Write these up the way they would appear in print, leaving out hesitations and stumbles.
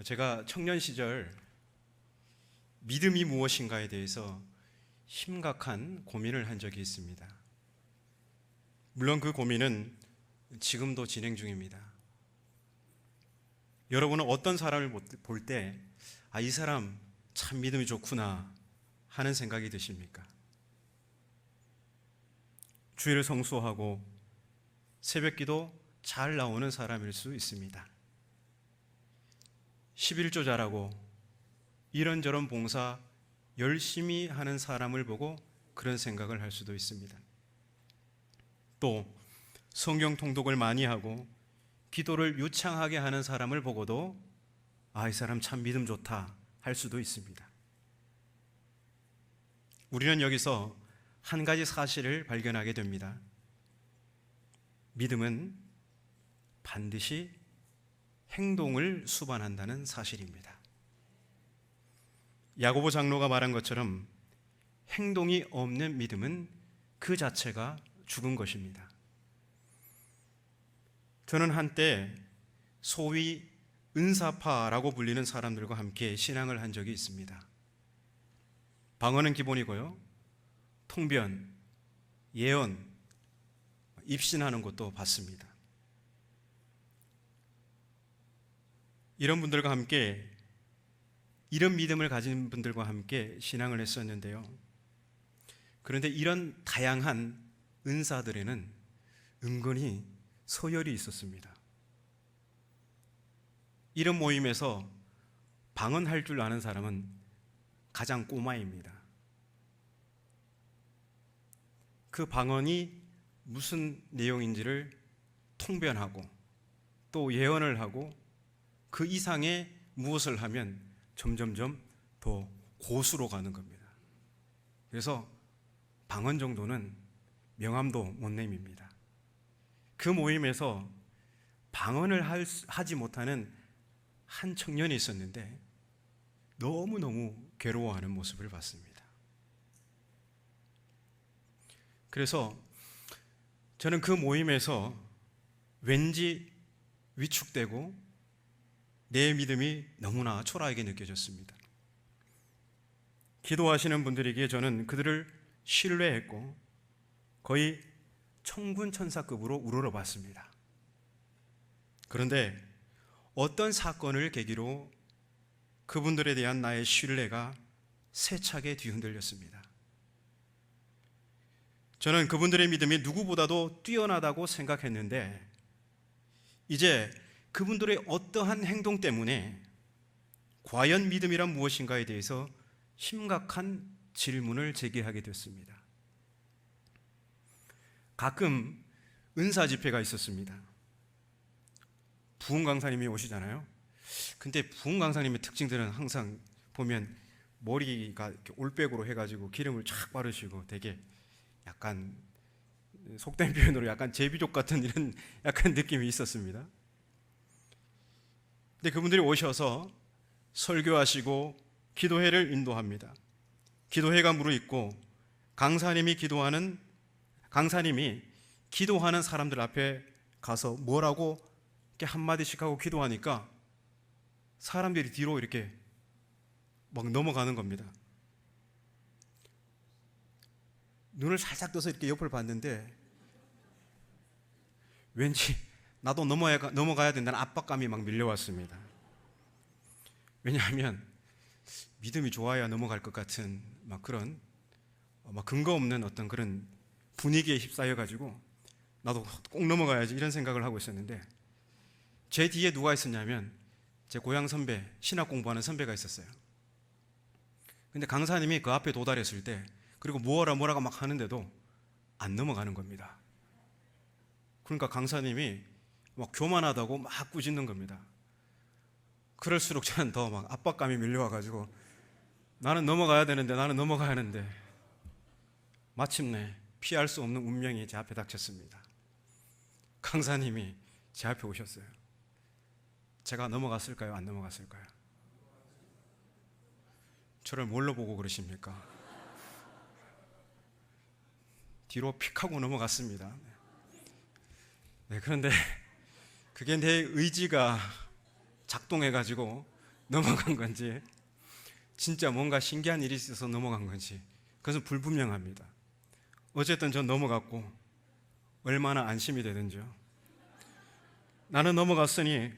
제가 청년 시절 믿음이 무엇인가에 대해서 심각한 고민을 한 적이 있습니다. 물론 그 고민은 지금도 진행 중입니다. 여러분은 어떤 사람을 볼 때, 이 사람 참 믿음이 좋구나 하는 생각이 드십니까? 주일을 성수하고 새벽 기도 잘 나오는 사람일 수 있습니다. 11조 잘하고 이런저런 봉사 열심히 하는 사람을 보고 그런 생각을 할 수도 있습니다. 또 성경 통독을 많이 하고 기도를 유창하게 하는 사람을 보고도 이 사람 참 믿음 좋다 할 수도 있습니다. 우리는 여기서 한 가지 사실을 발견하게 됩니다. 믿음은 반드시 행동을 수반한다는 사실입니다. 야고보 장로가 말한 것처럼 행동이 없는 믿음은 그 자체가 죽은 것입니다. 저는 한때 소위 은사파라고 불리는 사람들과 함께 신앙을 한 적이 있습니다. 방언은 기본이고요, 통변, 예언, 입신하는 것도 받습니다. 이런 분들과 함께, 이런 믿음을 가진 분들과 함께 신앙을 했었는데요. 그런데 이런 다양한 은사들에는 은근히 서열이 있었습니다. 이런 모임에서 방언할 줄 아는 사람은 가장 꼬마입니다. 그 방언이 무슨 내용인지를 통변하고 또 예언을 하고 그 이상의 무엇을 하면 점점점 더 고수로 가는 겁니다. 그래서 방언 정도는 명함도 못 내밉니다. 그 모임에서 방언을 하지 못하는 한 청년이 있었는데 너무너무 괴로워하는 모습을 봤습니다. 그래서 저는 그 모임에서 왠지 위축되고 내 믿음이 너무나 초라하게 느껴졌습니다. 기도하시는 분들에게 저는 그들을 신뢰했고 거의 천군천사급으로 우러러봤습니다. 그런데 어떤 사건을 계기로 그분들에 대한 나의 신뢰가 세차게 뒤흔들렸습니다. 저는 그분들의 믿음이 누구보다도 뛰어나다고 생각했는데 이제 그분들의 어떠한 행동 때문에 과연 믿음이란 무엇인가에 대해서 심각한 질문을 제기하게 됐습니다. 가끔 은사 집회가 있었습니다. 부흥 강사님이 오시잖아요. 근데 부흥 강사님의 특징들은 항상 보면 머리가 이렇게 올백으로 해가지고 기름을 쫙 바르시고 되게 약간 속된 표현으로 약간 제비족 같은 이런 약간 느낌이 있었습니다. 근데 그분들이 오셔서 설교하시고 기도회를 인도합니다. 기도회가 무르익고 강사님이 기도하는 사람들 앞에 가서 뭐라고 이렇게 한마디씩 하고 기도하니까 사람들이 뒤로 이렇게 막 넘어가는 겁니다. 눈을 살짝 떠서 이렇게 옆을 봤는데 왠지 나도 넘어가야 된다는 압박감이 막 밀려왔습니다. 왜냐하면 믿음이 좋아야 넘어갈 것 같은 막 그런 근거 없는 어떤 그런 분위기에 휩싸여가지고 나도 꼭 넘어가야지 이런 생각을 하고 있었는데 제 뒤에 누가 있었냐면 제 고향 선배, 신학 공부하는 선배가 있었어요. 근데 강사님이 그 앞에 도달했을 때 그리고 뭐라고 막 하는데도 안 넘어가는 겁니다. 그러니까 강사님이 막 교만하다고 막 꾸짖는 겁니다. 그럴수록 저는 더 막 압박감이 밀려와가지고 나는 넘어가야 되는데 마침내 피할 수 없는 운명이 제 앞에 닥쳤습니다. 강사님이 제 앞에 오셨어요. 제가 넘어갔을까요? 안 넘어갔을까요? 저를 뭘로 보고 그러십니까? 뒤로 픽 하고 넘어갔습니다. 네, 그런데 그게 내 의지가 작동해가지고 넘어간 건지, 진짜 뭔가 신기한 일이 있어서 넘어간 건지, 그것은 불분명합니다. 어쨌든 전 넘어갔고 얼마나 안심이 되든지요. 나는 넘어갔으니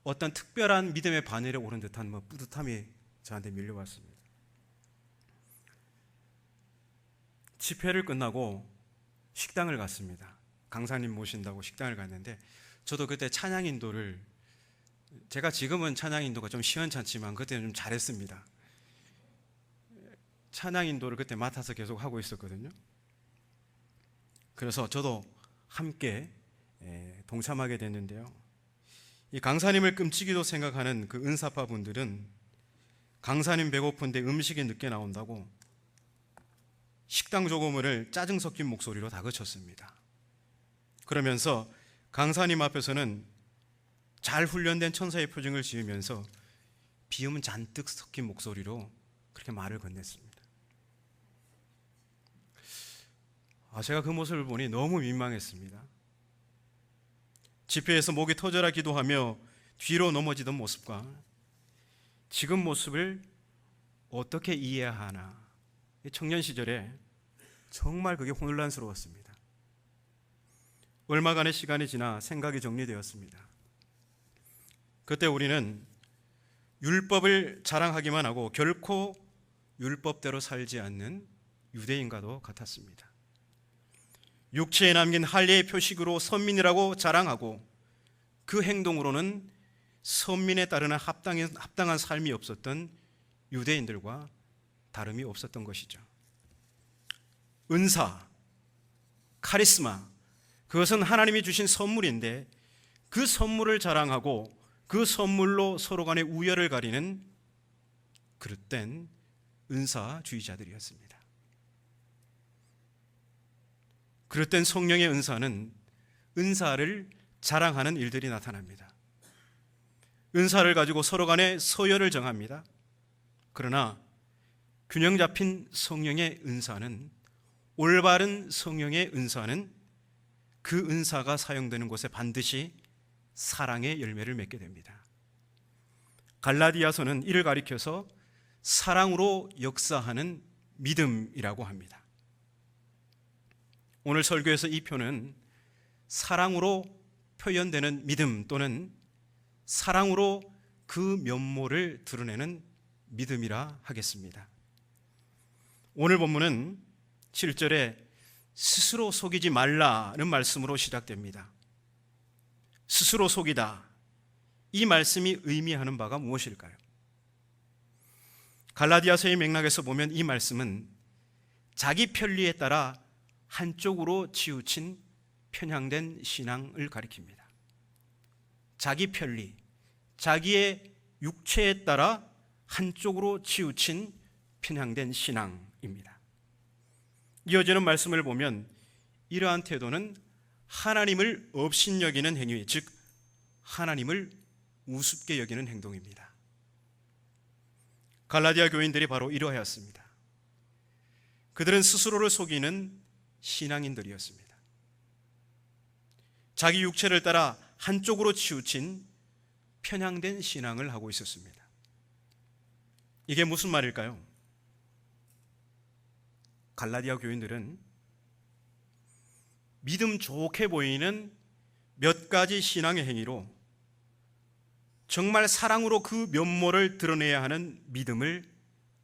어떤 특별한 믿음의 바늘에 오른 듯한 뿌듯함이 저한테 밀려왔습니다. 집회를 끝나고 식당을 갔습니다. 강사님 모신다고 식당을 갔는데, 저도 그때 찬양 인도를, 제가 지금은 찬양 인도가 좀 시원찮지만 그때는 좀 잘했습니다. 찬양 인도를 그때 맡아서 계속 하고 있었거든요. 그래서 저도 함께 동참하게 됐는데요. 이 강사님을 끔찍이도 생각하는 그 은사파 분들은 강사님 배고픈데 음식이 늦게 나온다고 식당 조고문을 짜증 섞인 목소리로 다그쳤습니다. 그러면서 강사님 앞에서는 잘 훈련된 천사의 표정을 지으면서 비음은 잔뜩 섞인 목소리로 그렇게 말을 건넸습니다. 제가 그 모습을 보니 너무 민망했습니다. 집회에서 목이 터져라 기도하며 뒤로 넘어지던 모습과 지금 모습을 어떻게 이해해야 하나, 청년 시절에 정말 그게 혼란스러웠습니다. 얼마간의 시간이 지나 생각이 정리되었습니다. 그때 우리는 율법을 자랑하기만 하고 결코 율법대로 살지 않는 유대인과도 같았습니다. 육체에 남긴 할례의 표식으로 선민이라고 자랑하고 그 행동으로는 선민에 따르는 합당한 삶이 없었던 유대인들과 다름이 없었던 것이죠. 은사, 카리스마, 그것은 하나님이 주신 선물인데 그 선물을 자랑하고 그 선물로 서로 간의 우열을 가리는 그릇된 은사주의자들이었습니다. 그릇된 성령의 은사는 은사를 자랑하는 일들이 나타납니다. 은사를 가지고 서로 간의 서열을 정합니다. 그러나 균형 잡힌 성령의 은사는, 올바른 성령의 은사는 그 은사가 사용되는 곳에 반드시 사랑의 열매를 맺게 됩니다. 갈라디아서는 이를 가리켜서 사랑으로 역사하는 믿음이라고 합니다. 오늘 설교에서 이 표는 사랑으로 표현되는 믿음 또는 사랑으로 그 면모를 드러내는 믿음이라 하겠습니다. 오늘 본문은 7절에 스스로 속이지 말라는 말씀으로 시작됩니다. 스스로 속이다, 이 말씀이 의미하는 바가 무엇일까요? 갈라디아서의 맥락에서 보면 이 말씀은 자기 편리에 따라 한쪽으로 치우친 편향된 신앙을 가리킵니다. 자기 편리, 자기의 육체에 따라 한쪽으로 치우친 편향된 신앙입니다. 이어지는 말씀을 보면 이러한 태도는 하나님을 업신여기는 행위, 즉 하나님을 우습게 여기는 행동입니다. 갈라디아 교인들이 바로 이러하였습니다. 그들은 스스로를 속이는 신앙인들이었습니다. 자기 육체를 따라 한쪽으로 치우친 편향된 신앙을 하고 있었습니다. 이게 무슨 말일까요? 갈라디아 교인들은 믿음 좋게 보이는 몇 가지 신앙의 행위로 정말 사랑으로 그 면모를 드러내야 하는 믿음을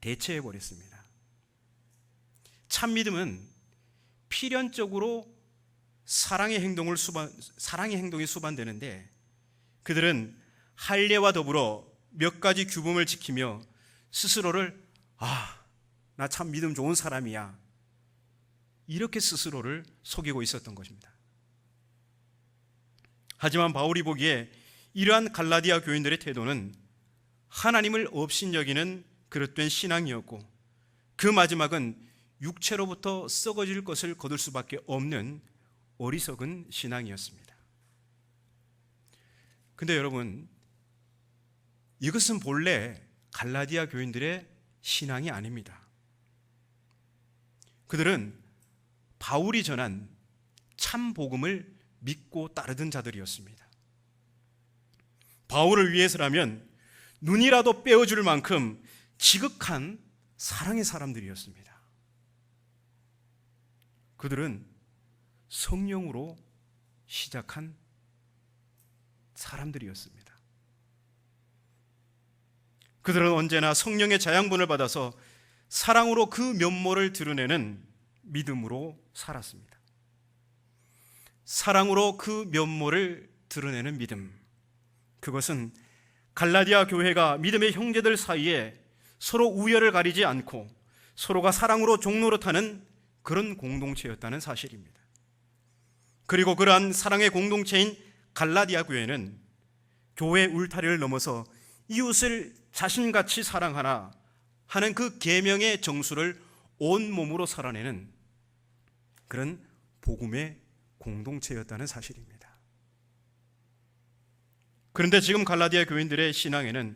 대체해 버렸습니다. 참 믿음은 필연적으로 사랑의 행동이 수반되는데 그들은 할례와 더불어 몇 가지 규범을 지키며 스스로를 나 참 믿음 좋은 사람이야, 이렇게 스스로를 속이고 있었던 것입니다. 하지만 바울이 보기에 이러한 갈라디아 교인들의 태도는 하나님을 업신여기는 그릇된 신앙이었고 그 마지막은 육체로부터 썩어질 것을 거둘 수밖에 없는 어리석은 신앙이었습니다. 근데 여러분, 이것은 본래 갈라디아 교인들의 신앙이 아닙니다. 그들은 바울이 전한 참 복음을 믿고 따르던 자들이었습니다. 바울을 위해서라면 눈이라도 빼어줄 만큼 지극한 사랑의 사람들이었습니다. 그들은 성령으로 시작한 사람들이었습니다. 그들은 언제나 성령의 자양분을 받아서 사랑으로 그 면모를 드러내는 믿음으로 살았습니다. 사랑으로 그 면모를 드러내는 믿음, 그것은 갈라디아 교회가 믿음의 형제들 사이에 서로 우열을 가리지 않고 서로가 사랑으로 종노릇하는 그런 공동체였다는 사실입니다. 그리고 그러한 사랑의 공동체인 갈라디아 교회는 교회 울타리를 넘어서 이웃을 자신같이 사랑하라 하는 그 계명의 정수를 온몸으로 살아내는 그런 복음의 공동체였다는 사실입니다. 그런데 지금 갈라디아 교인들의 신앙에는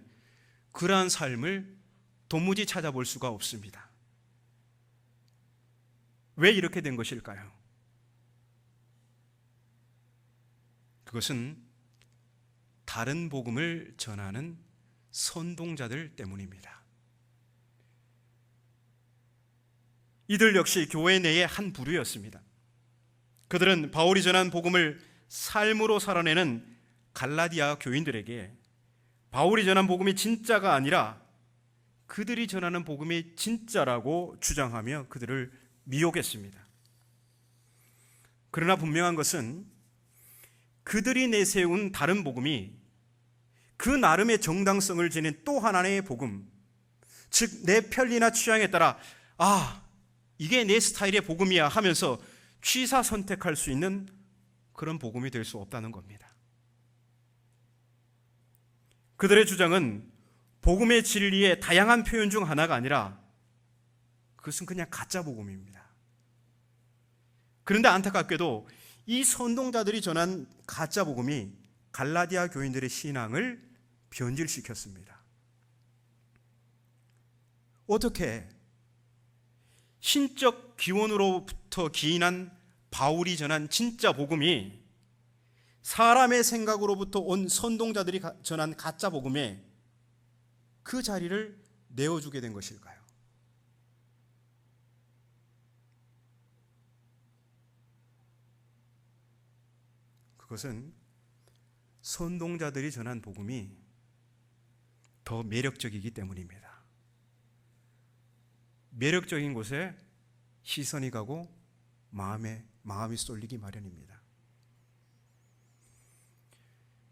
그러한 삶을 도무지 찾아볼 수가 없습니다. 왜 이렇게 된 것일까요? 그것은 다른 복음을 전하는 선동자들 때문입니다. 이들 역시 교회 내의 한 부류였습니다. 그들은 바울이 전한 복음을 삶으로 살아내는 갈라디아 교인들에게 바울이 전한 복음이 진짜가 아니라 그들이 전하는 복음이 진짜라고 주장하며 그들을 미혹했습니다. 그러나 분명한 것은 그들이 내세운 다른 복음이 그 나름의 정당성을 지닌 또 하나의 복음, 즉 내 편리나 취향에 따라 이게 내 스타일의 복음이야 하면서 취사 선택할 수 있는 그런 복음이 될 수 없다는 겁니다. 그들의 주장은 복음의 진리의 다양한 표현 중 하나가 아니라 그것은 그냥 가짜 복음입니다. 그런데 안타깝게도 이 선동자들이 전한 가짜 복음이 갈라디아 교인들의 신앙을 변질시켰습니다. 어떻게 신적 기원으로부터 기인한 바울이 전한 진짜 복음이 사람의 생각으로부터 온 선동자들이 전한 가짜 복음에 그 자리를 내어주게 된 것일까요? 그것은 선동자들이 전한 복음이 더 매력적이기 때문입니다. 매력적인 곳에 시선이 가고 마음이 쏠리기 마련입니다.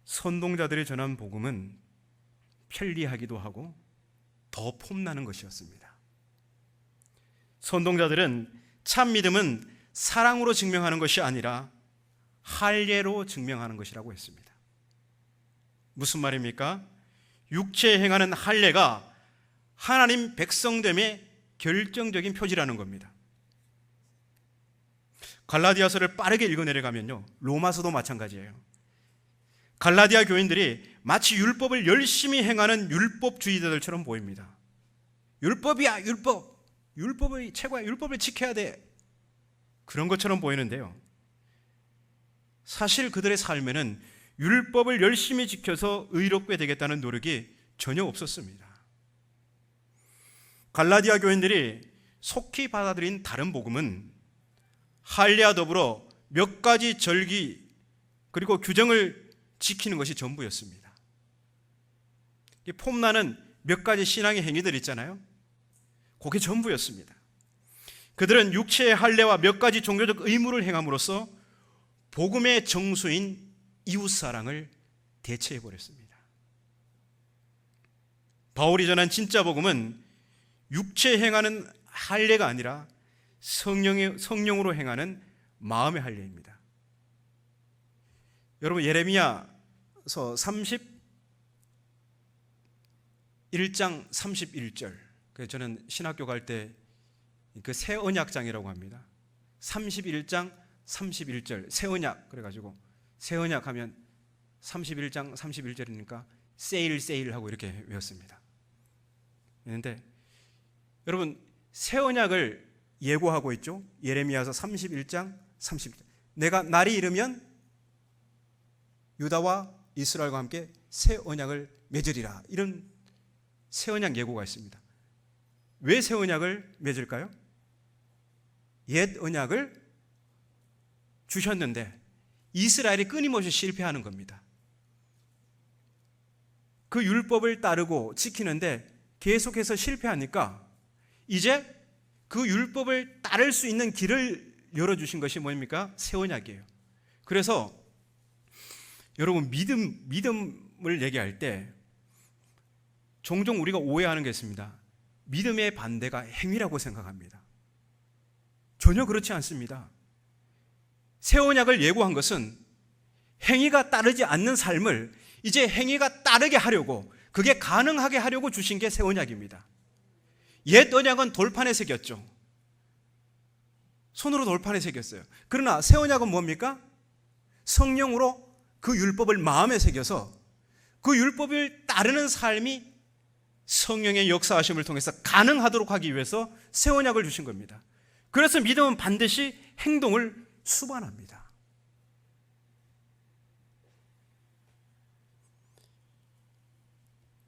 선동자들이 전한 복음은 편리하기도 하고 더 폼나는 것이었습니다. 선동자들은 참 믿음은 사랑으로 증명하는 것이 아니라 할례로 증명하는 것이라고 했습니다. 무슨 말입니까? 육체에 행하는 할례가 하나님 백성됨의 결정적인 표지라는 겁니다. 갈라디아서를 빠르게 읽어내려가면요, 로마서도 마찬가지예요. 갈라디아 교인들이 마치 율법을 열심히 행하는 율법주의자들처럼 보입니다. 율법이야, 율법이 최고야, 율법을 지켜야 돼, 그런 것처럼 보이는데요, 사실 그들의 삶에는 율법을 열심히 지켜서 의롭게 되겠다는 노력이 전혀 없었습니다. 갈라디아 교인들이 속히 받아들인 다른 복음은 할례와 더불어 몇 가지 절기 그리고 규정을 지키는 것이 전부였습니다. 폼나는 몇 가지 신앙의 행위들 있잖아요, 그게 전부였습니다. 그들은 육체의 할례와 몇 가지 종교적 의무를 행함으로써 복음의 정수인 이웃사랑을 대체해버렸습니다. 바울이 전한 진짜 복음은 육체에 행하는 할례가 아니라 성령으로 행하는 마음의 할례입니다. 여러분, 예레미야서 31장 31절, 저는 신학교 갈 때 그 새 언약장이라고 합니다. 31장 31절 새 언약, 그래가지고 새 언약 하면 31장 31절이니까 세일 하고 이렇게 외웠습니다. 그런데 여러분, 새 언약을 예고하고 있죠. 예레미야서 31장 30절, 내가 날이 이르면 유다와 이스라엘과 함께 새 언약을 맺으리라, 이런 새 언약 예고가 있습니다. 왜 새 언약을 맺을까요? 옛 언약을 주셨는데 이스라엘이 끊임없이 실패하는 겁니다. 그 율법을 따르고 지키는데 계속해서 실패하니까 이제 그 율법을 따를 수 있는 길을 열어주신 것이 뭡니까? 새 언약이에요. 그래서 여러분 믿음을 얘기할 때 종종 우리가 오해하는 게 있습니다. 믿음의 반대가 행위라고 생각합니다. 전혀 그렇지 않습니다. 새 언약을 예고한 것은 행위가 따르지 않는 삶을 이제 행위가 따르게 하려고, 그게 가능하게 하려고 주신 게 새 언약입니다. 옛 언약은 돌판에 새겼죠. 손으로 돌판에 새겼어요. 그러나 새 언약은 뭡니까? 성령으로 그 율법을 마음에 새겨서 그 율법을 따르는 삶이 성령의 역사하심을 통해서 가능하도록 하기 위해서 새 언약을 주신 겁니다. 그래서 믿음은 반드시 행동을 수반합니다.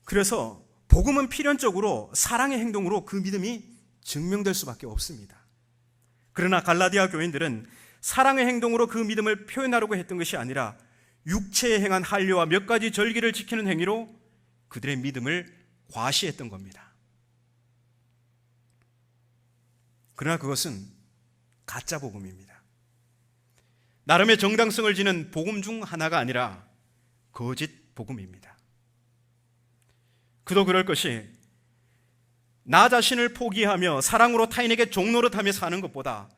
그래서 복음은 필연적으로 사랑의 행동으로 그 믿음이 증명될 수밖에 없습니다. 그러나 갈라디아 교인들은 사랑의 행동으로 그 믿음을 표현하려고 했던 것이 아니라 육체에 행한 할례와 몇 가지 절기를 지키는 행위로 그들의 믿음을 과시했던 겁니다. 그러나 그것은 가짜 복음입니다. 나름의 정당성을 지닌 복음 중 하나가 아니라 거짓 복음입니다. 그도 그럴 것이 나 자신을 포기하며 사랑으로 타인에게 종노릇하며 사는 것보다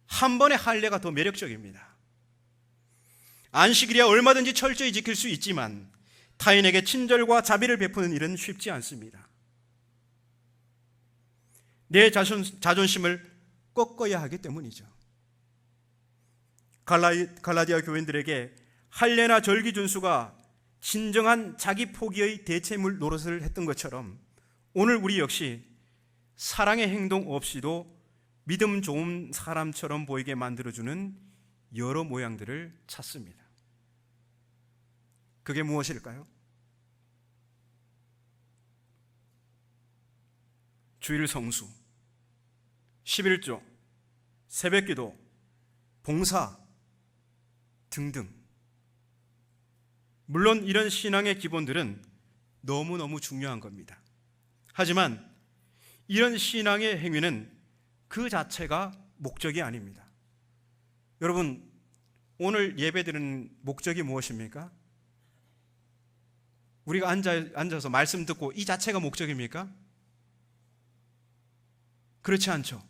한 번의 할례가 더 매력적입니다. 안식일이야 얼마든지 철저히 지킬 수 있지만 타인에게 친절과 자비를 베푸는 일은 쉽지 않습니다. 내 자존심을 꺾어야 하기 때문이죠. 갈라디아 교인들에게 할례나 절기 준수가 진정한 자기 포기의 대체물 노릇을 했던 것처럼 오늘 우리 역시 사랑의 행동 없이도 믿음 좋은 사람처럼 보이게 만들어주는 여러 모양들을 찾습니다. 그게 무엇일까요? 주일 성수, 11조, 새벽기도, 봉사 등등. 물론 이런 신앙의 기본들은 너무너무 중요한 겁니다. 하지만 이런 신앙의 행위는 그 자체가 목적이 아닙니다. 여러분, 오늘 예배드리는 목적이 무엇입니까? 우리가 앉아서 말씀 듣고 이 자체가 목적입니까? 그렇지 않죠.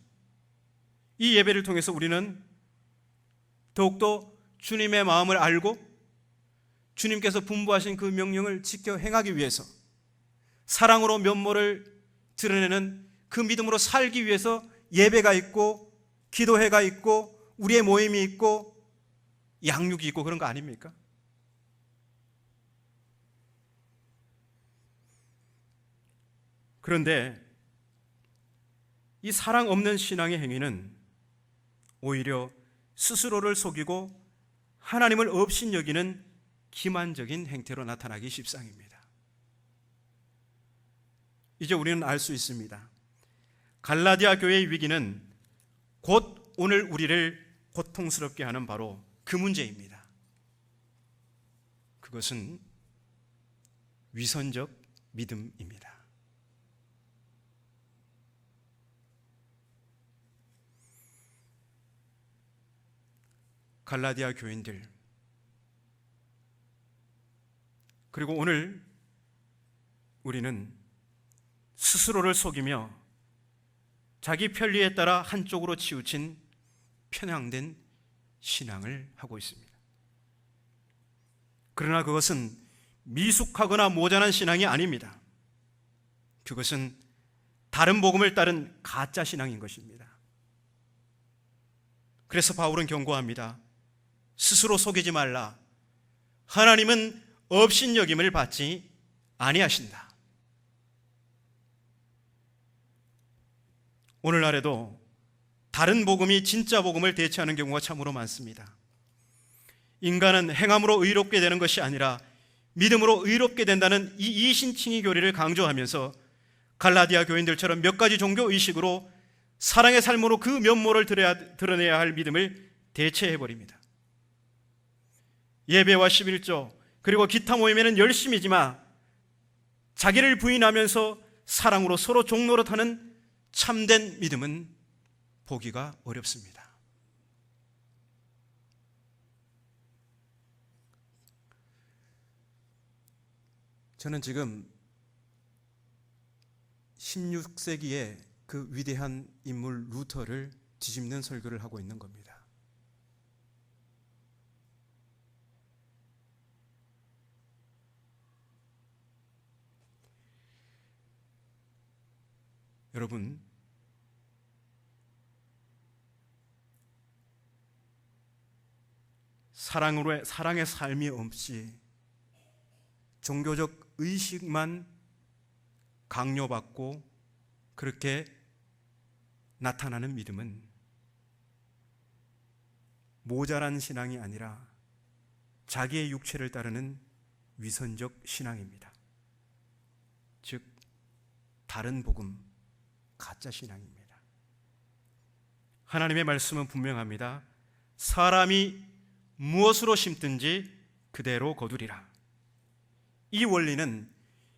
이 예배를 통해서 우리는 더욱더 주님의 마음을 알고 주님께서 분부하신 그 명령을 지켜 행하기 위해서 사랑으로 면모를 드러내는 그 믿음으로 살기 위해서 예배가 있고 기도회가 있고 우리의 모임이 있고 양육이 있고 그런 거 아닙니까? 그런데 이 사랑 없는 신앙의 행위는 오히려 스스로를 속이고 하나님을 업신여기는 기만적인 행태로 나타나기 십상입니다. 이제 우리는 알 수 있습니다. 갈라디아 교회의 위기는 곧 오늘 우리를 고통스럽게 하는 바로 그 문제입니다. 그것은 위선적 믿음입니다. 갈라디아 교인들, 그리고 오늘 우리는 스스로를 속이며 자기 편리에 따라 한쪽으로 치우친 편향된 신앙을 하고 있습니다. 그러나 그것은 미숙하거나 모자란 신앙이 아닙니다. 그것은 다른 복음을 따른 가짜 신앙인 것입니다. 그래서 바울은 경고합니다. 스스로 속이지 말라. 하나님은 업신여김을 받지 아니하신다. 오늘날에도 다른 복음이 진짜 복음을 대체하는 경우가 참으로 많습니다. 인간은 행함으로 의롭게 되는 것이 아니라 믿음으로 의롭게 된다는 이 이신칭의 교리를 강조하면서 갈라디아 교인들처럼 몇 가지 종교 의식으로 사랑의 삶으로 그 면모를 드러내야 할 믿음을 대체해버립니다. 예배와 11조 그리고 기타 모임에는 열심이지만 자기를 부인하면서 사랑으로 서로 종노릇하는 참된 믿음은 보기가 어렵습니다. 저는 지금 16세기의 그 위대한 인물 루터를 뒤집는 설교를 하고 있는 겁니다. 여러분, 사랑의 삶이 없이 종교적 의식만 강요받고 그렇게 나타나는 믿음은 모자란 신앙이 아니라 자기의 육체를 따르는 위선적 신앙입니다. 즉 다른 복음, 가짜 신앙입니다. 하나님의 말씀은 분명합니다. 사람이 무엇으로 심든지 그대로 거두리라. 이 원리는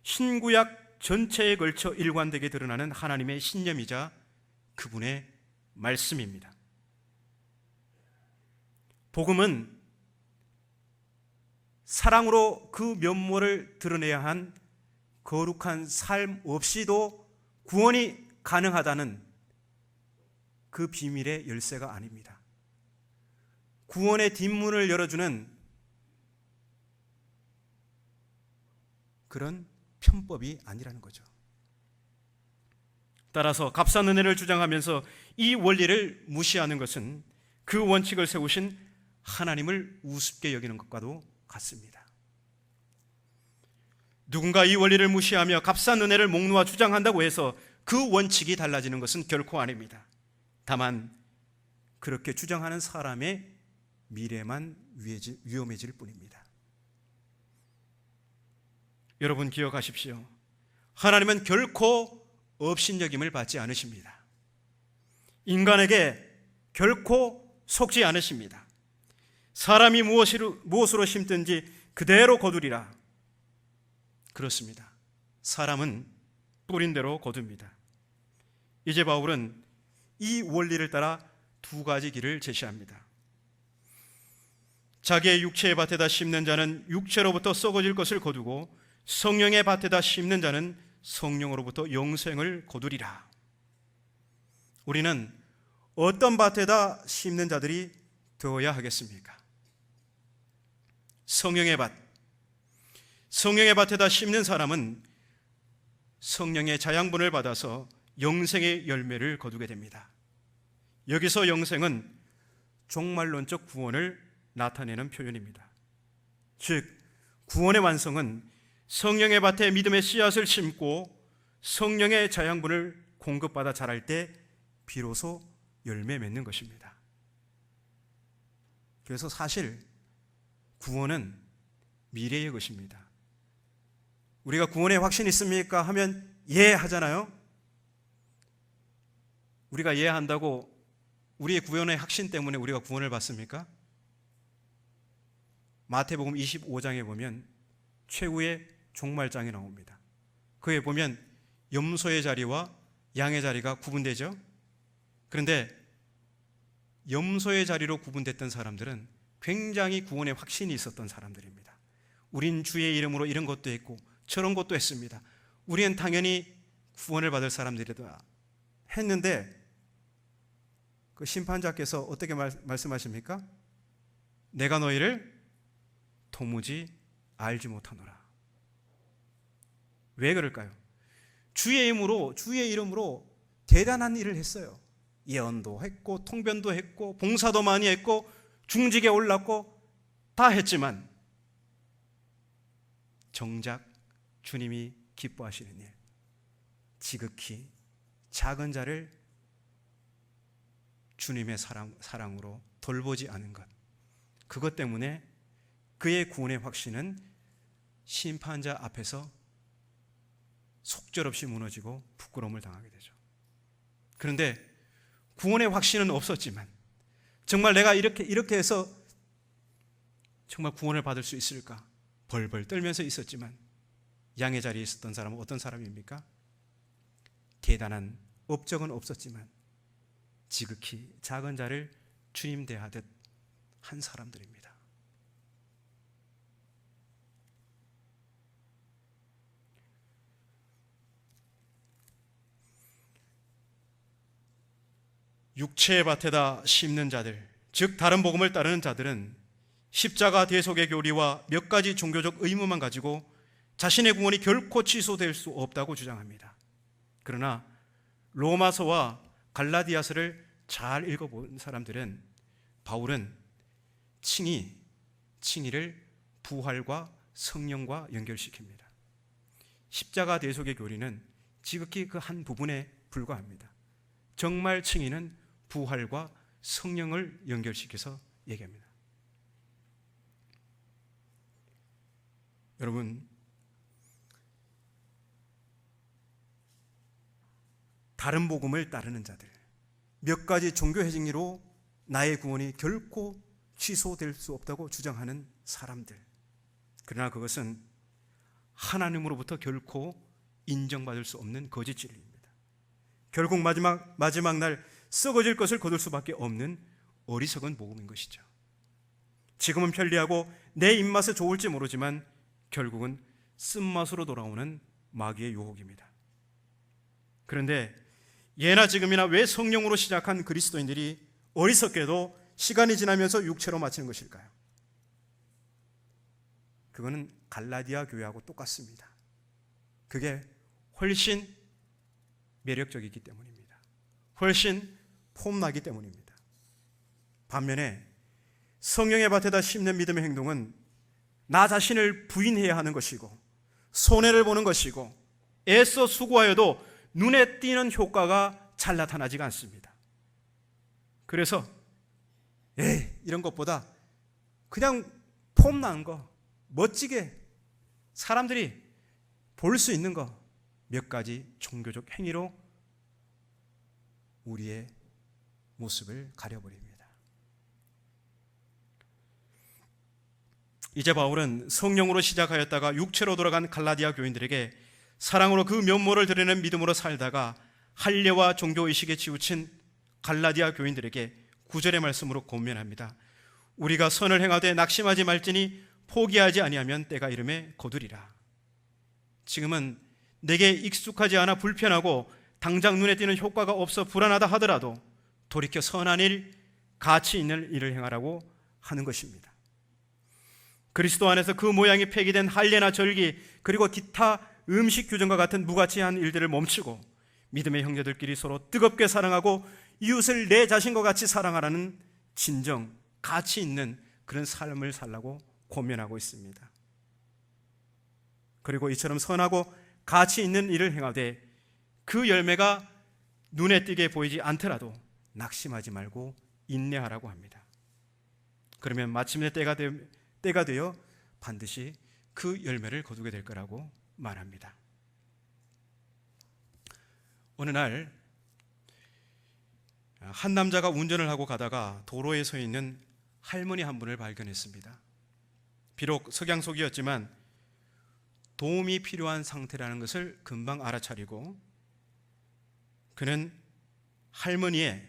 신구약 전체에 걸쳐 일관되게 드러나는 하나님의 신념이자 그분의 말씀입니다. 복음은 사랑으로 그 면모를 드러내야 한 거룩한 삶 없이도 구원이 가능하다는 그 비밀의 열쇠가 아닙니다. 구원의 뒷문을 열어주는 그런 편법이 아니라는 거죠. 따라서 값싼 은혜를 주장하면서 이 원리를 무시하는 것은 그 원칙을 세우신 하나님을 우습게 여기는 것과도 같습니다. 누군가 이 원리를 무시하며 값싼 은혜를 목놓아 주장한다고 해서 그 원칙이 달라지는 것은 결코 아닙니다. 다만 그렇게 주장하는 사람의 미래만 위험해질 뿐입니다. 여러분 기억하십시오. 하나님은 결코 업신여김을 받지 않으십니다. 인간에게 결코 속지 않으십니다. 사람이 무엇으로 심든지 그대로 거두리라. 그렇습니다. 사람은 뿌린 대로 거둡니다. 이제 바울은 이 원리를 따라 두 가지 길을 제시합니다. 자기의 육체의 밭에다 심는 자는 육체로부터 썩어질 것을 거두고 성령의 밭에다 심는 자는 성령으로부터 영생을 거두리라. 우리는 어떤 밭에다 심는 자들이 되어야 하겠습니까? 성령의 밭. 성령의 밭에다 심는 사람은 성령의 자양분을 받아서 영생의 열매를 거두게 됩니다. 여기서 영생은 종말론적 구원을 나타내는 표현입니다. 즉 구원의 완성은 성령의 밭에 믿음의 씨앗을 심고 성령의 자양분을 공급받아 자랄 때 비로소 열매 맺는 것입니다. 그래서 사실 구원은 미래의 것입니다. 우리가 구원에 확신이 있습니까? 하면 예 하잖아요. 우리가 예 한다고 우리의 구원의 확신 때문에 우리가 구원을 받습니까? 마태복음 25장에 보면 최후의 종말장이 나옵니다. 그에 보면 염소의 자리와 양의 자리가 구분되죠. 그런데 염소의 자리로 구분됐던 사람들은 굉장히 구원의 확신이 있었던 사람들입니다. 우린 주의 이름으로 이런 것도 했고 저런 것도 했습니다. 우리는 당연히 구원을 받을 사람들이다 했는데 그 심판자께서 어떻게 말씀하십니까? 내가 너희를 도무지 알지 못하노라. 왜 그럴까요? 주의 이름으로 대단한 일을 했어요. 예언도 했고 통변도 했고 봉사도 많이 했고 중직에 올랐고 다 했지만 정작 주님이 기뻐하시는 일, 지극히 작은 자를 주님의 사랑으로 돌보지 않은 것, 그것 때문에 그의 구원의 확신은 심판자 앞에서 속절없이 무너지고 부끄러움을 당하게 되죠. 그런데 구원의 확신은 없었지만 정말 내가 이렇게 해서 정말 구원을 받을 수 있을까 벌벌 떨면서 있었지만 양의 자리에 있었던 사람은 어떤 사람입니까? 대단한 업적은 없었지만 지극히 작은 자를 주님 대하듯 한 사람들입니다. 육체의 밭에다 심는 자들, 즉 다른 복음을 따르는 자들은 십자가 대속의 교리와 몇 가지 종교적 의무만 가지고 자신의 구원이 결코 취소될 수 없다고 주장합니다. 그러나 로마서와 갈라디아서를 잘 읽어본 사람들은 바울은 칭의를 부활과 성령과 연결시킵니다. 십자가 대속의 교리는 지극히 그 한 부분에 불과합니다. 정말 칭의는 부활과 성령을 연결시켜서 얘기합니다. 여러분, 다른 복음을 따르는 자들, 몇 가지 종교 행위로 나의 구원이 결코 취소될 수 없다고 주장하는 사람들, 그러나 그것은 하나님으로부터 결코 인정받을 수 없는 거짓 진리입니다. 결국 마지막 날 썩어질 것을 거둘 수밖에 없는 어리석은 복음인 것이죠. 지금은 편리하고 내 입맛에 좋을지 모르지만 결국은 쓴맛으로 돌아오는 마귀의 유혹입니다. 그런데 예나 지금이나 왜 성령으로 시작한 그리스도인들이 어리석게도 시간이 지나면서 육체로 마치는 것일까요? 그거는 갈라디아 교회하고 똑같습니다. 그게 훨씬 매력적이기 때문입니다. 훨씬 폼나기 때문입니다. 반면에 성령의 밭에다 심는 믿음의 행동은 나 자신을 부인해야 하는 것이고 손해를 보는 것이고 애써 수고하여도 눈에 띄는 효과가 잘 나타나지가 않습니다. 그래서 이런 것보다 그냥 폼나는 거, 멋지게 사람들이 볼 수 있는 거 몇 가지 종교적 행위로 우리의 모습을 가려버립니다. 이제 바울은 성령으로 시작하였다가 육체로 돌아간 갈라디아 교인들에게 사랑으로 그 면모를 드러내는 믿음으로 살다가 할례와 종교의식에 치우친 갈라디아 교인들에게 9절의 말씀으로 권면합니다. 우리가 선을 행하되 낙심하지 말지니 포기하지 아니하면 때가 이름에 거두리라. 지금은 내게 익숙하지 않아 불편하고 당장 눈에 띄는 효과가 없어 불안하다 하더라도 돌이켜 선한 일, 가치 있는 일을 행하라고 하는 것입니다. 그리스도 안에서 그 모양이 폐기된 할례나 절기 그리고 기타 음식 규정과 같은 무가치한 일들을 멈추고 믿음의 형제들끼리 서로 뜨겁게 사랑하고 이웃을 내 자신과 같이 사랑하라는 진정, 가치 있는 그런 삶을 살라고 권면하고 있습니다. 그리고 이처럼 선하고 가치 있는 일을 행하되 그 열매가 눈에 띄게 보이지 않더라도 낙심하지 말고 인내하라고 합니다. 그러면 마침내 때가 되어 반드시 그 열매를 거두게 될 거라고 말합니다. 어느 날 한 남자가 운전을 하고 가다가 도로에 서 있는 할머니 한 분을 발견했습니다. 비록 석양속이었지만 도움이 필요한 상태라는 것을 금방 알아차리고 그는 할머니의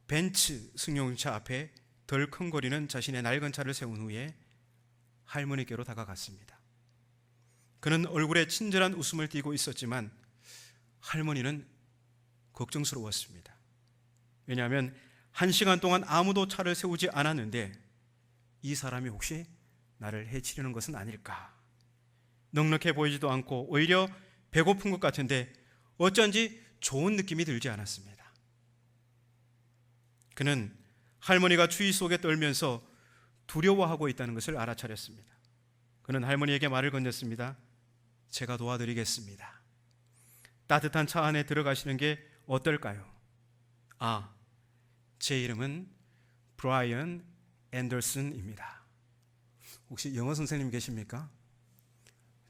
벤츠 승용차 앞에 덜컹거리는 자신의 낡은 차를 세운 후에 할머니께로 다가갔습니다. 그는 얼굴에 친절한 웃음을 띠고 있었지만 할머니는 걱정스러웠습니다. 왜냐하면 1시간 동안 아무도 차를 세우지 않았는데 이 사람이 혹시 나를 해치려는 것은 아닐까? 넉넉해 보이지도 않고 오히려 배고픈 것 같은데 어쩐지 좋은 느낌이 들지 않았습니다. 그는 할머니가 추위 속에 떨면서 두려워하고 있다는 것을 알아차렸습니다. 그는 할머니에게 말을 건넸습니다. 제가 도와드리겠습니다. 따뜻한 차 안에 들어가시는 게 어떨까요? 제 이름은 브라이언 앤더슨입니다. 혹시 영어 선생님 계십니까?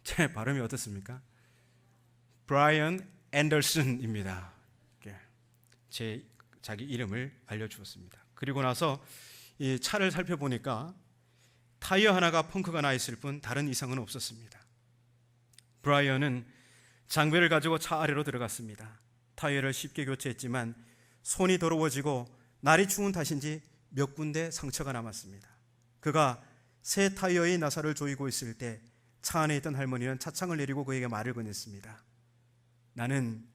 제 발음이 어떻습니까? 브라이언 앤더슨입니다. 자기 이름을 알려주었습니다. 그리고 나서 이 차를 살펴보니까 타이어 하나가 펑크가 나 있을 뿐 다른 이상은 없었습니다. 브라이언은 장비를 가지고 차 아래로 들어갔습니다. 타이어를 쉽게 교체했지만 손이 더러워지고 날이 추운 탓인지 몇 군데 상처가 남았습니다. 그가 새 타이어의 나사를 조이고 있을 때 차 안에 있던 할머니는 차창을 내리고 그에게 말을 건넸습니다. 나는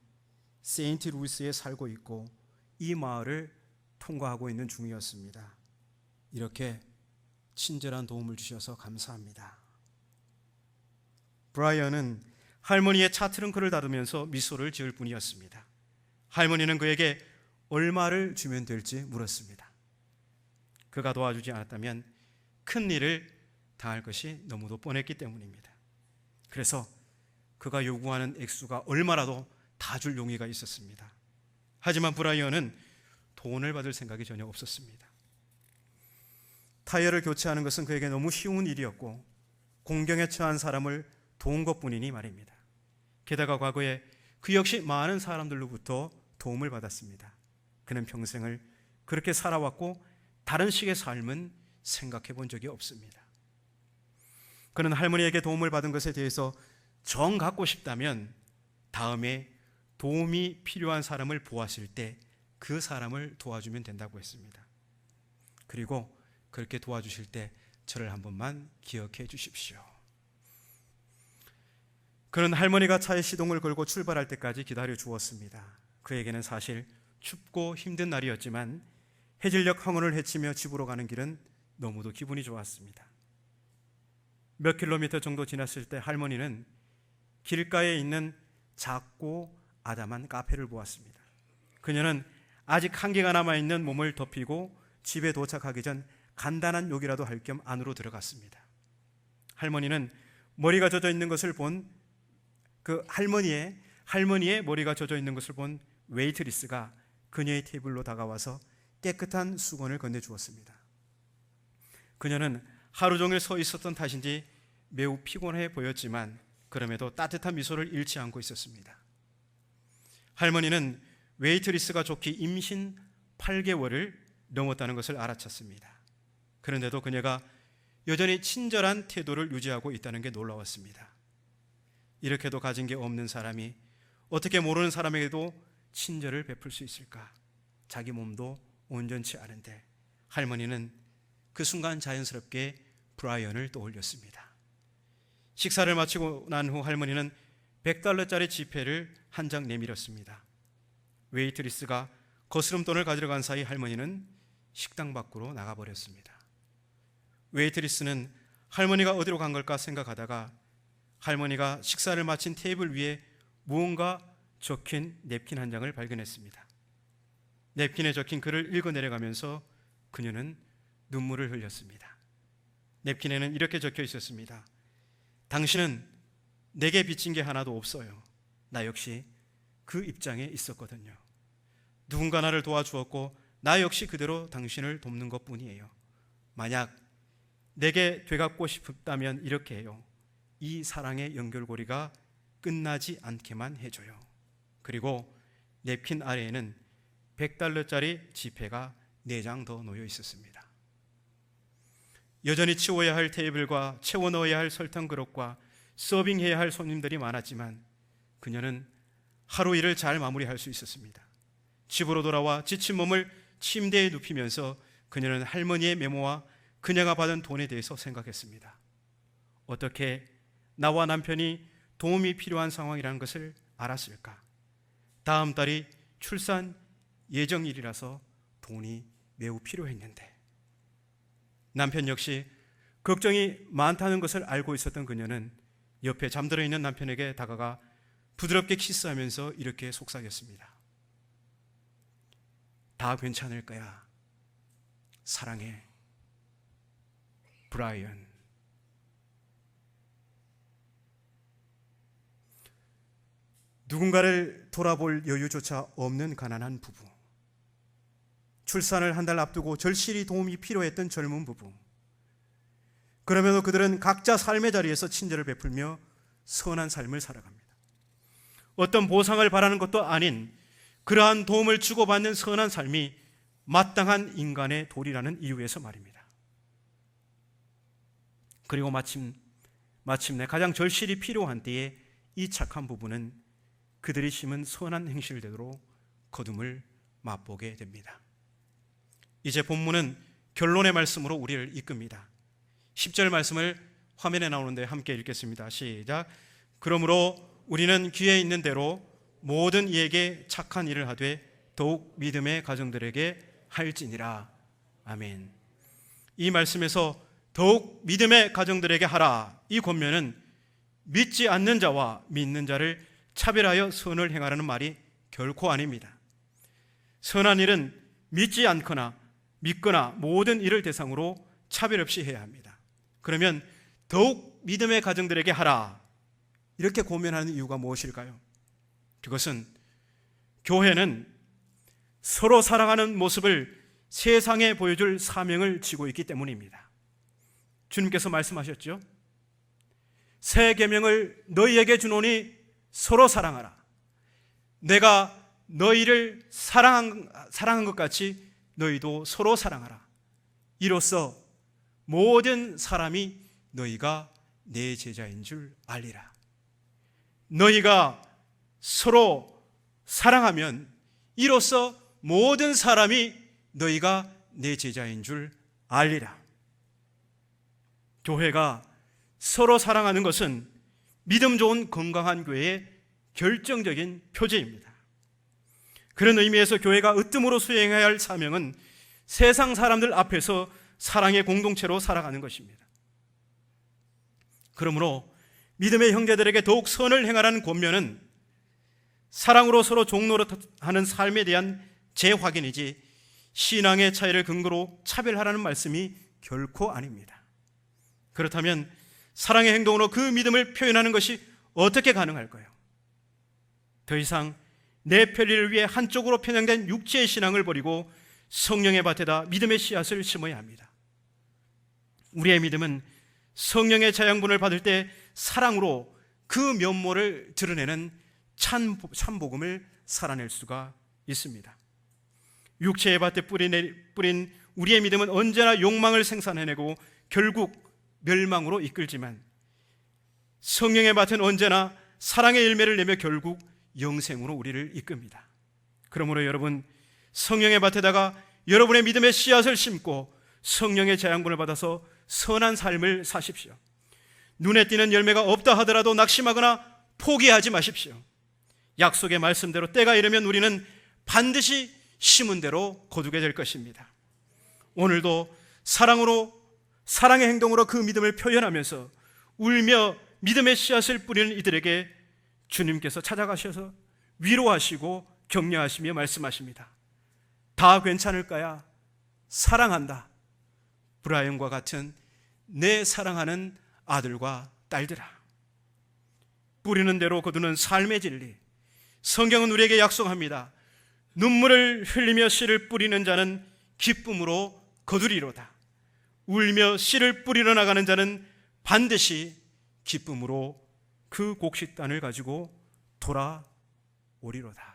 세인트 루이스에 살고 있고 이 마을을 통과하고 있는 중이었습니다. 이렇게 친절한 도움을 주셔서 감사합니다. 브라이언은 할머니의 차 트렁크를 닫으면서 미소를 지을 뿐이었습니다. 할머니는 그에게 얼마를 주면 될지 물었습니다. 그가 도와주지 않았다면 큰 일을 당할 것이 너무도 뻔했기 때문입니다. 그래서 그가 요구하는 액수가 얼마라도 다 줄 용의가 있었습니다. 하지만 브라이언은 돈을 받을 생각이 전혀 없었습니다. 타이어를 교체하는 것은 그에게 너무 쉬운 일이었고 공경에 처한 사람을 도운 것뿐이니 말입니다. 게다가 과거에 그 역시 많은 사람들로부터 도움을 받았습니다. 그는 평생을 그렇게 살아왔고 다른 식의 삶은 생각해 본 적이 없습니다. 그는 할머니에게 도움을 받은 것에 대해서 정 갖고 싶다면 다음에 도움이 필요한 사람을 보았을 때 그 사람을 도와주면 된다고 했습니다. 그리고 그렇게 도와주실 때 저를 한 번만 기억해 주십시오. 그는 할머니가 차에 시동을 걸고 출발할 때까지 기다려 주었습니다. 그에게는 사실 춥고 힘든 날이었지만 해질녘 황혼을 헤치며 집으로 가는 길은 너무도 기분이 좋았습니다. 몇 킬로미터 정도 지났을 때 할머니는 길가에 있는 작고 아담한 카페를 보았습니다. 그녀는 아직 한기가 남아있는 몸을 덮이고 집에 도착하기 전 간단한 욕이라도 할 겸 안으로 들어갔습니다. 할머니는 머리가 젖어 있는 것을 본 할머니의 머리가 젖어 있는 것을 본 웨이트리스가 그녀의 테이블로 다가와서 깨끗한 수건을 건네주었습니다. 그녀는 하루 종일 서 있었던 탓인지 매우 피곤해 보였지만 그럼에도 따뜻한 미소를 잃지 않고 있었습니다. 할머니는 웨이트리스가 좋기 임신 8개월을 넘었다는 것을 알아챘습니다. 그런데도 그녀가 여전히 친절한 태도를 유지하고 있다는 게 놀라웠습니다. 이렇게도 가진 게 없는 사람이 어떻게 모르는 사람에게도 친절을 베풀 수 있을까? 자기 몸도 온전치 않은데 할머니는 그 순간 자연스럽게 브라이언을 떠올렸습니다. 식사를 마치고 난 후 할머니는 $100짜리 지폐를 한 장 내밀었습니다. 웨이트리스가 거스름돈을 가지러 간 사이 할머니는 식당 밖으로 나가버렸습니다. 웨이트리스는 할머니가 어디로 간 걸까 생각하다가 할머니가 식사를 마친 테이블 위에 무언가 적힌 냅킨 한 장을 발견했습니다. 냅킨에 적힌 글을 읽어 내려가면서 그녀는 눈물을 흘렸습니다. 냅킨에는 이렇게 적혀 있었습니다. 당신은 내게 빚진 게 하나도 없어요. 나 역시 그 입장에 있었거든요. 누군가 나를 도와주었고 나 역시 그대로 당신을 돕는 것뿐이에요. 만약 내게 되갚고 싶다면 이렇게 해요. 이 사랑의 연결고리가 끝나지 않게만 해줘요. 그리고 냅킨 아래에는 $100짜리 지폐가 4장 더 놓여 있었습니다. 여전히 치워야 할 테이블과 채워 넣어야 할 설탕 그릇과 서빙해야 할 손님들이 많았지만 그녀는 하루 일을 잘 마무리할 수 있었습니다. 집으로 돌아와 지친 몸을 침대에 눕히면서 그녀는 할머니의 메모와 그녀가 받은 돈에 대해서 생각했습니다. 어떻게 나와 남편이 도움이 필요한 상황이라는 것을 알았을까? 다음 달이 출산 예정일이라서 돈이 매우 필요했는데 남편 역시 걱정이 많다는 것을 알고 있었던 그녀는 옆에 잠들어 있는 남편에게 다가가 부드럽게 키스하면서 이렇게 속삭였습니다. 다 괜찮을 거야. 사랑해. 브라이언. 누군가를 돌아볼 여유조차 없는 가난한 부부. 출산을 한 달 앞두고 절실히 도움이 필요했던 젊은 부부. 그러면서 그들은 각자 삶의 자리에서 친절을 베풀며 선한 삶을 살아갑니다. 어떤 보상을 바라는 것도 아닌 그러한 도움을 주고받는 선한 삶이 마땅한 인간의 도리라는 이유에서 말입니다. 그리고 마침내 가장 절실히 필요한 때에 이 착한 부부는 그들이 심은 선한 행실대로 거둠을 맛보게 됩니다. 이제 본문은 결론의 말씀으로 우리를 이끕니다. 10절 말씀을 화면에 나오는데 함께 읽겠습니다. 시작. 그러므로 우리는 귀에 있는 대로 모든 이에게 착한 일을 하되 더욱 믿음의 가정들에게 할지니라. 아멘. 이 말씀에서 더욱 믿음의 가정들에게 하라, 이 권면은 믿지 않는 자와 믿는 자를 차별하여 선을 행하라는 말이 결코 아닙니다. 선한 일은 믿지 않거나 믿거나 모든 일을 대상으로 차별 없이 해야 합니다. 그러면 더욱 믿음의 가정들에게 하라, 이렇게 권면하는 이유가 무엇일까요? 그것은 교회는 서로 사랑하는 모습을 세상에 보여줄 사명을 지고 있기 때문입니다. 주님께서 말씀하셨죠. 새 계명을 너희에게 주노니 서로 사랑하라. 내가 너희를 사랑한 것 같이 너희도 서로 사랑하라. 이로써 모든 사람이 너희가 내 제자인 줄 알리라. 너희가 서로 사랑하면 이로써 모든 사람이 너희가 내 제자인 줄 알리라. 교회가 서로 사랑하는 것은 믿음 좋은 건강한 교회의 결정적인 표제입니다. 그런 의미에서 교회가 으뜸으로 수행해야 할 사명은 세상 사람들 앞에서 사랑의 공동체로 살아가는 것입니다. 그러므로 믿음의 형제들에게 더욱 선을 행하라는 권면은 사랑으로 서로 종노릇하는 삶에 대한 재확인이지 신앙의 차이를 근거로 차별하라는 말씀이 결코 아닙니다. 그렇다면 사랑의 행동으로 그 믿음을 표현하는 것이 어떻게 가능할까요? 더 이상 내 편리를 위해 한쪽으로 편향된 육체의 신앙을 버리고 성령의 밭에다 믿음의 씨앗을 심어야 합니다. 우리의 믿음은 성령의 자양분을 받을 때 사랑으로 그 면모를 드러내는 참복음을 살아낼 수가 있습니다. 육체의 밭에 뿌린 우리의 믿음은 언제나 욕망을 생산해내고 결국 멸망으로 이끌지만 성령의 밭은 언제나 사랑의 열매를 내며 결국 영생으로 우리를 이끕니다. 그러므로 여러분, 성령의 밭에다가 여러분의 믿음의 씨앗을 심고 성령의 자양분을 받아서 선한 삶을 사십시오. 눈에 띄는 열매가 없다 하더라도 낙심하거나 포기하지 마십시오. 약속의 말씀대로 때가 이르면 우리는 반드시 심은 대로 거두게 될 것입니다. 오늘도 사랑의 행동으로 그 믿음을 표현하면서 울며 믿음의 씨앗을 뿌리는 이들에게 주님께서 찾아가셔서 위로하시고 격려하시며 말씀하십니다. 다 괜찮을까야? 사랑한다. 브라이언과 같은 내 사랑하는 아들과 딸들아. 뿌리는 대로 거두는 삶의 진리, 성경은 우리에게 약속합니다. 눈물을 흘리며 씨를 뿌리는 자는 기쁨으로 거두리로다. 울며 씨를 뿌리러 나가는 자는 반드시 기쁨으로 그 곡식단을 가지고 돌아오리로다.